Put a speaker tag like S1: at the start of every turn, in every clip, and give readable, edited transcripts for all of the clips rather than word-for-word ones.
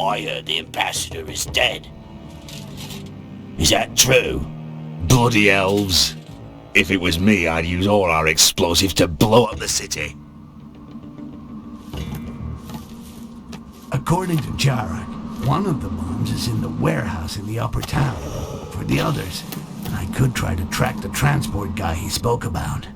S1: I heard the ambassador is dead. Is that true?
S2: Bloody elves. If it was me, I'd use all our explosives to blow up the city.
S3: According to Jarek, one of the bombs is in the warehouse in the upper town. For the others, I could try to track the transport guy he spoke about.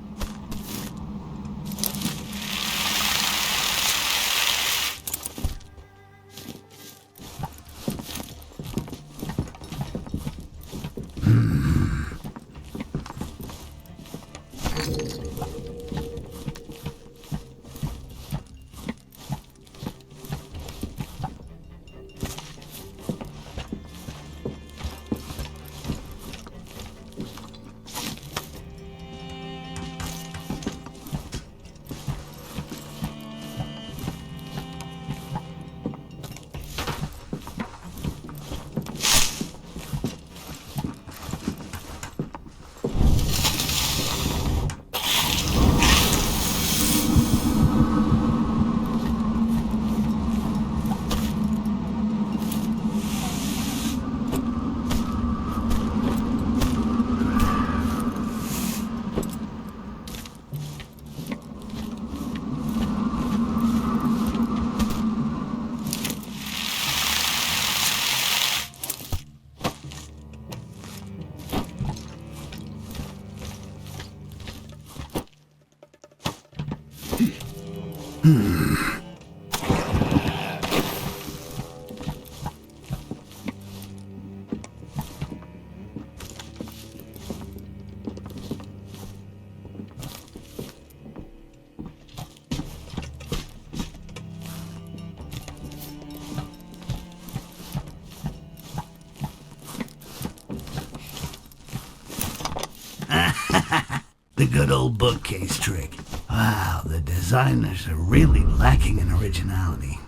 S3: The good old bookcase trick. Wow, the designers are really lacking in originality.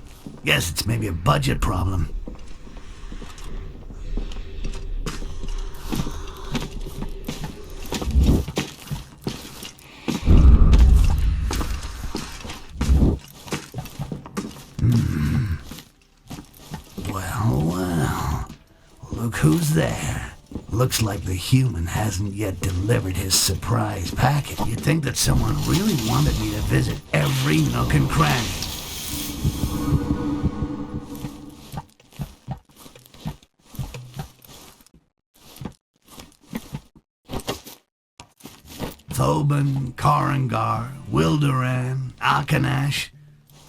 S3: Guess it's maybe a budget problem. Well, look who's there. Looks like the human hasn't yet delivered his surprise packet. You'd think that someone really wanted me to visit every nook and cranny. Thoban, Karangar, Wildoran, Akanash.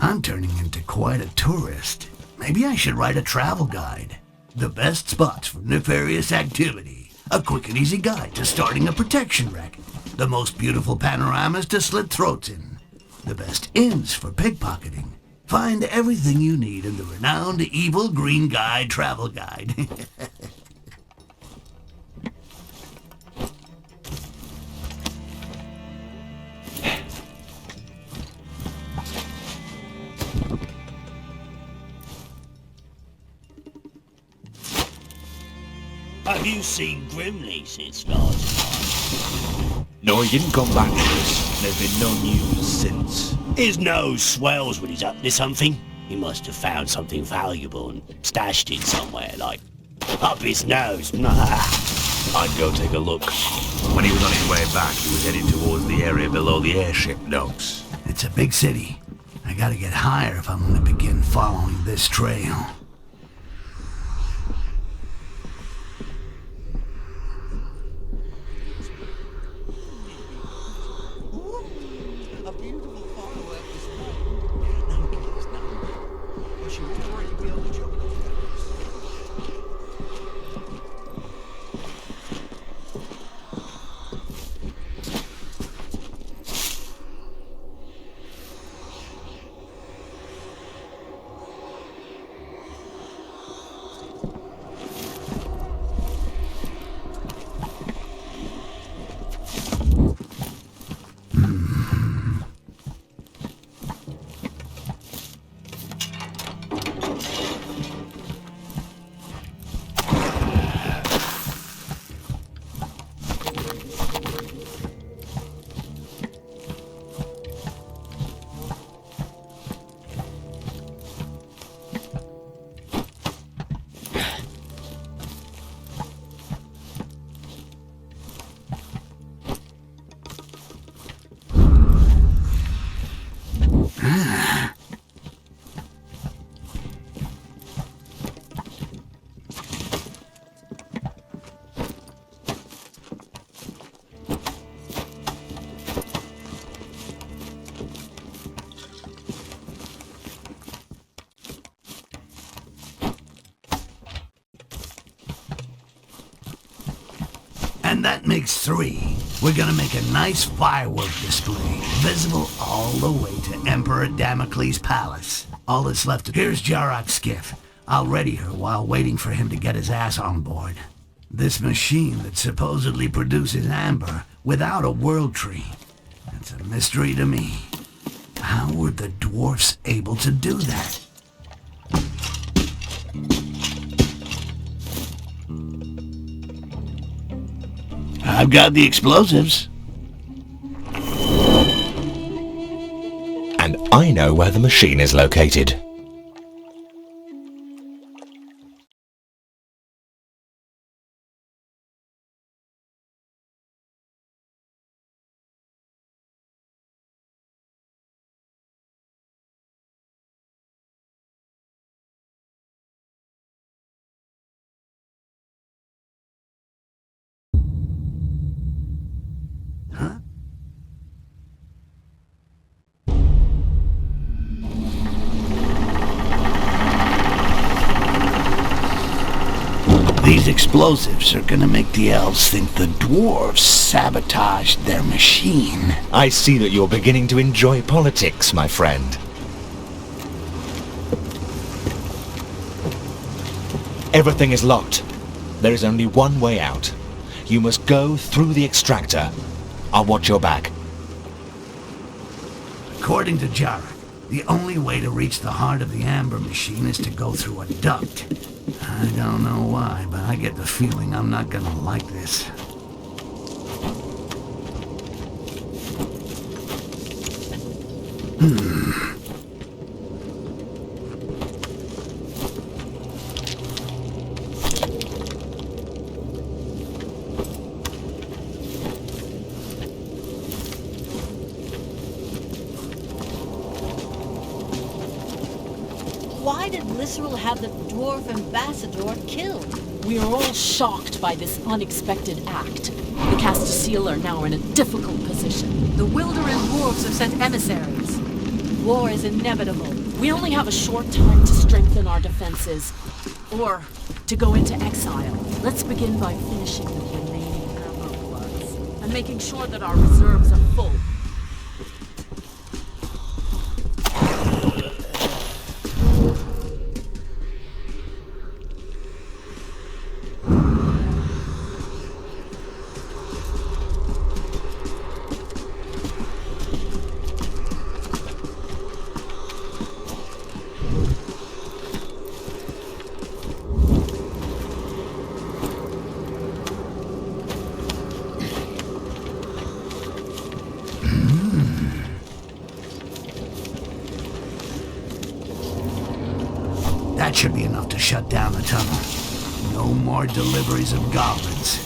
S3: I'm turning into quite a tourist. Maybe I should write a travel guide. The best spots for nefarious activity. A quick and easy guide to starting a protection racket. The most beautiful panoramas to slit throats in. The best inns for pickpocketing. Find everything you need in the renowned Evil Green Guide travel guide.
S1: Have you seen Grimley since last time?
S2: No, he didn't come back to us. There's been no news since.
S1: His nose swells when he's up to something. He must have found something valuable and stashed it somewhere, like up his nose.
S2: I'd go take a look. When he was on his way back, he was heading towards the area below the airship docks.
S3: It's a big city. I gotta get higher if I'm gonna begin following this trail. And that makes 3. We're gonna make a nice firework display, visible all the way to Emperor Damocles' palace. All that's left of... Here's Jarak's skiff. I'll ready her while waiting for him to get his ass on board. This machine that supposedly produces amber without a world tree. It's a mystery to me. How were the dwarfs able to do that?
S1: I've got the explosives.
S4: And I know where the machine is located.
S1: These explosives are gonna make the elves think the dwarves sabotaged their machine.
S4: I see that you're beginning to enjoy politics, my friend. Everything is locked. There is only one way out. You must go through the extractor. I'll watch your back.
S3: According to Jarak, the only way to reach the heart of the amber machine is to go through a duct. I don't know why, but I get the feeling I'm not gonna like this.
S5: Why did Lysserl have the dwarf ambassador killed?
S6: We are all shocked by this unexpected act. The Castasiel are now in a difficult position.
S5: The Wilderan dwarves have sent emissaries. War is inevitable.
S6: We only have a short time to strengthen our defenses, or to go into exile. Let's begin by finishing the remaining amber floods, and making sure that our reserves are full.
S3: That should be enough to shut down the tunnel. No more deliveries of goblins.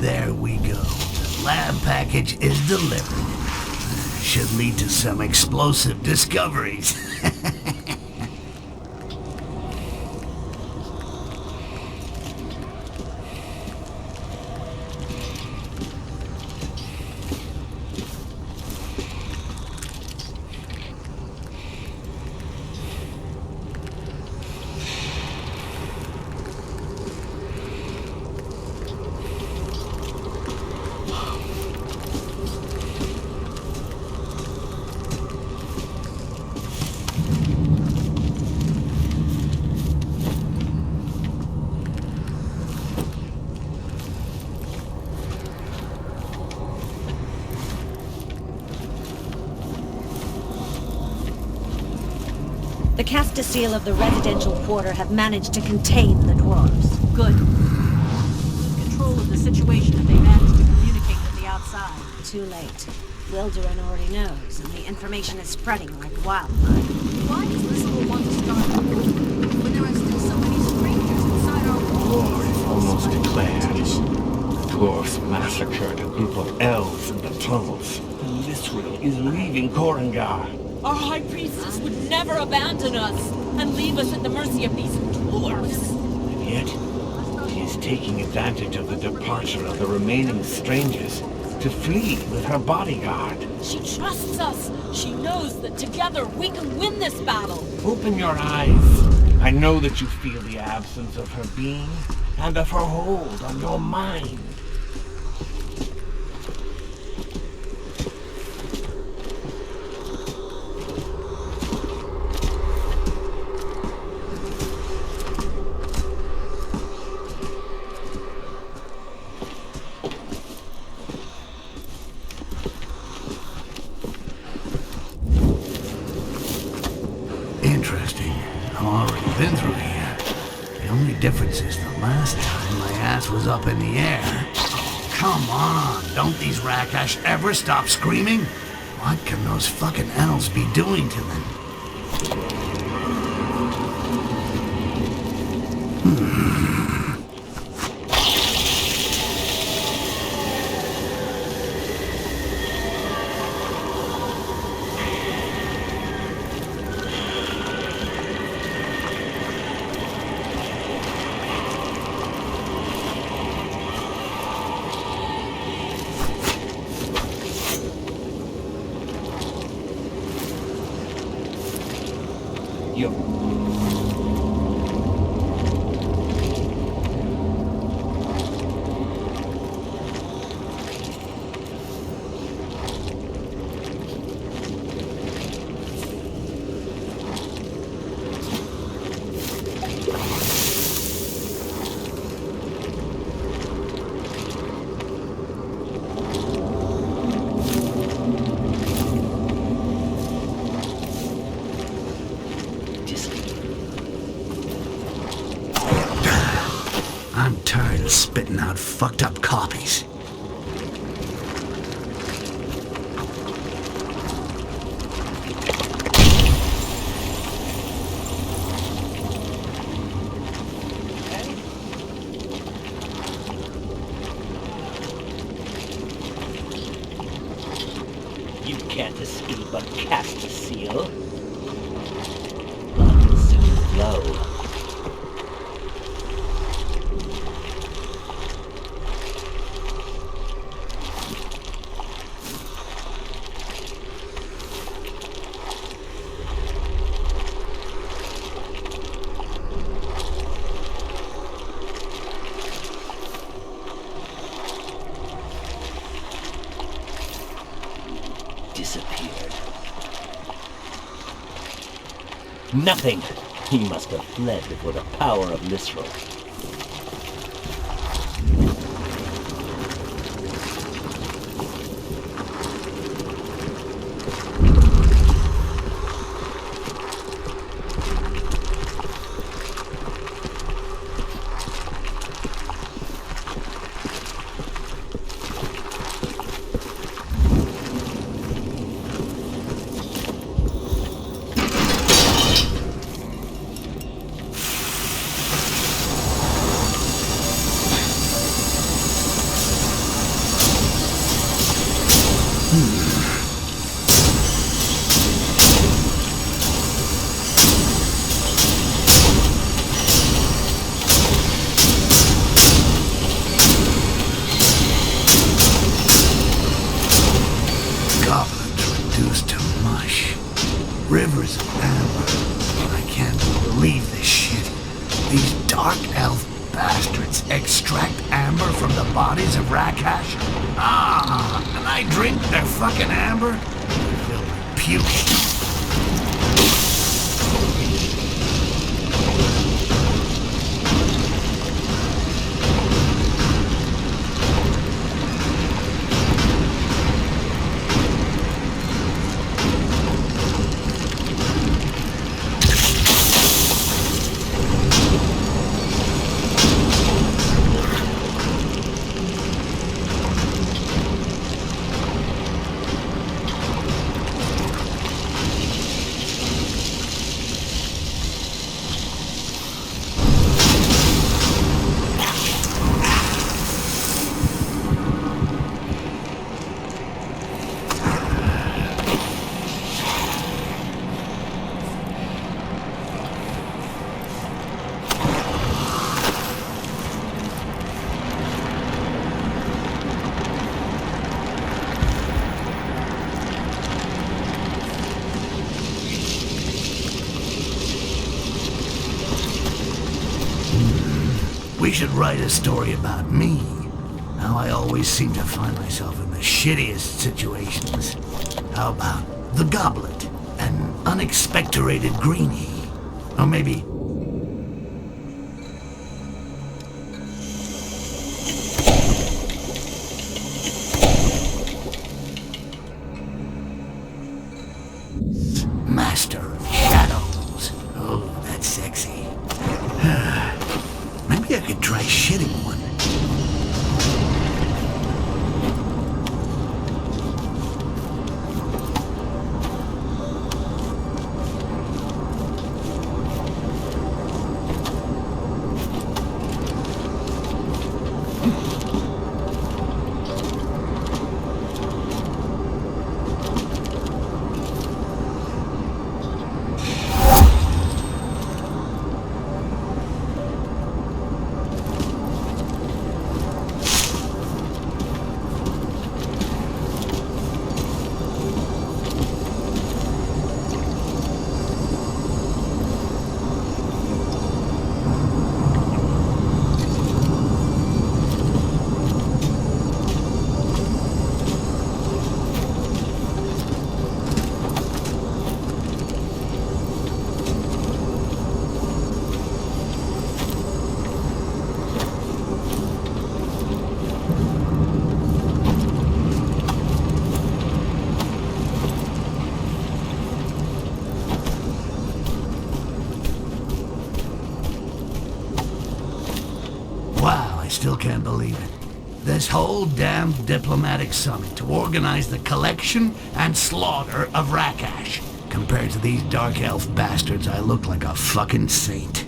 S3: There we go. The lab package is delivered. Should lead to some explosive discoveries.
S7: The Castile of the residential quarter have managed to contain the dwarves.
S5: Good. Lose control of the situation if they manage to communicate with the outside.
S7: Too late. Wilderin already knows, and the information is spreading like wildfire.
S5: Why does Lysol want to start a war when there are still so many strangers inside our walls?
S8: War is almost declared. The dwarfs massacred a group of elves in the tunnels. And Lysril is leaving Korengar.
S6: Our High Priestess would never abandon us and leave us at the mercy of these dwarves.
S8: And yet, she is taking advantage of the departure of the remaining strangers to flee with her bodyguard.
S6: She trusts us. She knows that together we can win this battle.
S8: Open your eyes. I know that you feel the absence of her being and of her hold on your mind.
S3: Interesting. I've already been through here. The only difference is the last time my ass was up in the air. Come on, don't these Rakash ever stop screaming? What can those fucking elves be doing to them? I'm tired of spitting out fucked up copies.
S1: You can't escape a Castile. Blood will soon flow. Disappeared. Nothing! He must have fled before the power of Lysril.
S3: These dark elf bastards extract amber from the bodies of Rakash? Ah, and I drink their fucking amber? Filled with puke. We should write a story about me. How I always seem to find myself in the shittiest situations. How about the goblet? An unexpectorated greenie? Or maybe... Master of Shadows. Oh, that's sexy. Maybe I could try shitting one. Wow, I still can't believe it. This whole damn diplomatic summit to organize the collection and slaughter of Rakash. Compared to these dark elf bastards, I look like a fucking saint.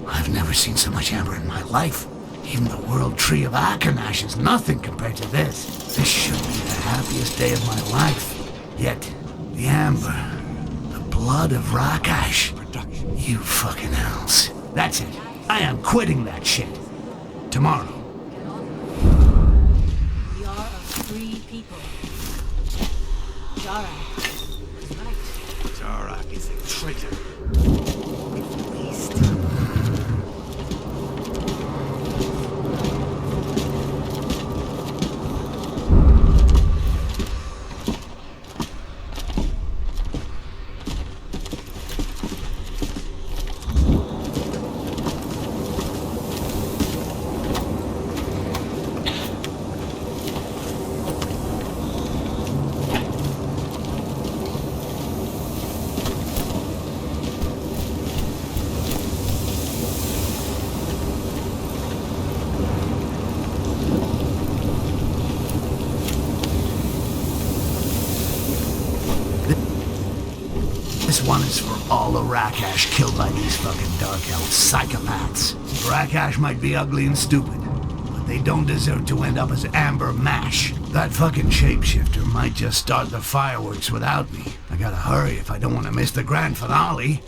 S3: I've never seen so much amber in my life. Even the World Tree of Akanash is nothing compared to this. This should be the happiest day of my life. Yet, the amber, the blood of Rakash. You fucking hells. That's it. I am quitting that shit. Tomorrow.
S7: We are a free people. Jarak is right.
S8: Jarak is a traitor.
S3: the Rakash killed by these fucking Dark Elf psychopaths. Rakash might be ugly and stupid, but they don't deserve to end up as amber mash. That fucking shapeshifter might just start the fireworks without me. I gotta hurry if I don't want to miss the grand finale.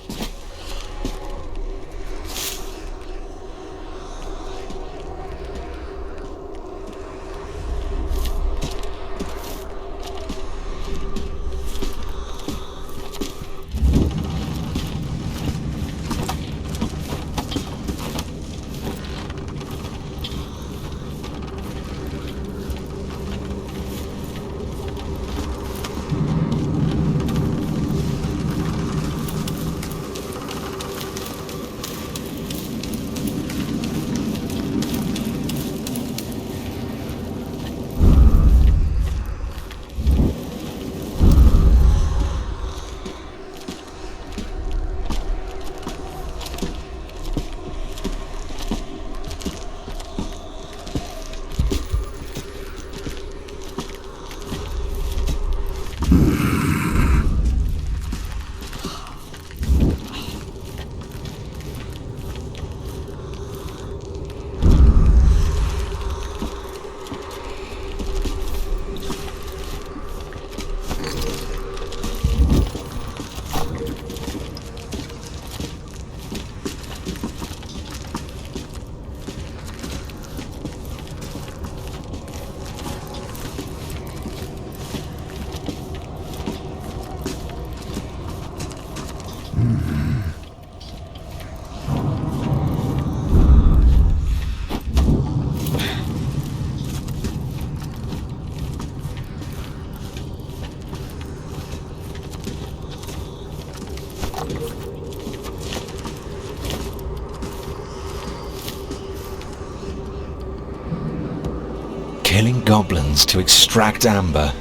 S4: Killing goblins to extract amber.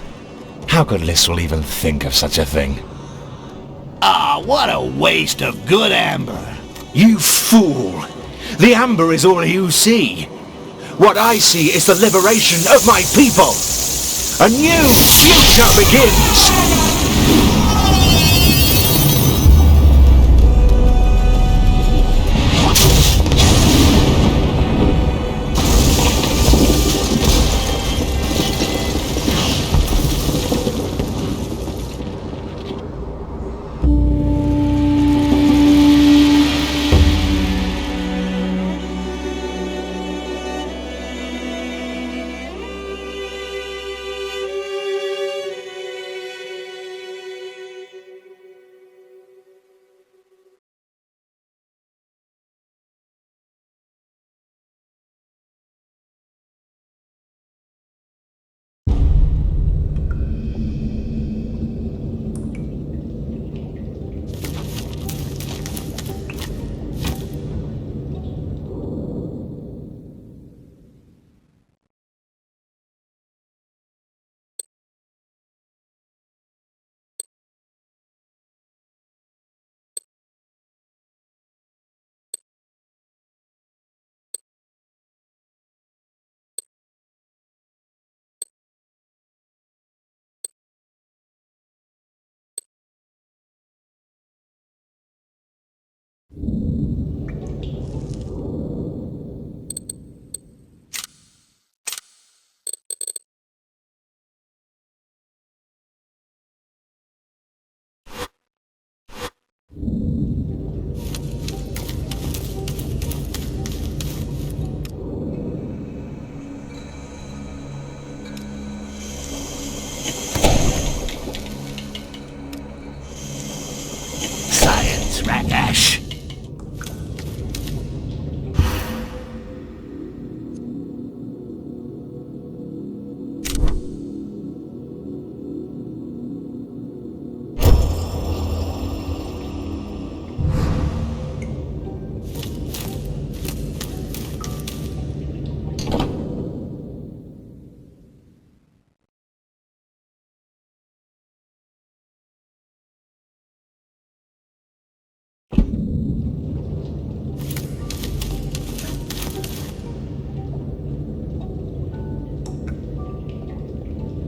S4: How could Lyswell even think of such a thing?
S1: Ah, what a waste of good amber.
S4: You fool! The amber is all you see. What I see is the liberation of my people. A new future begins!
S3: Rakash.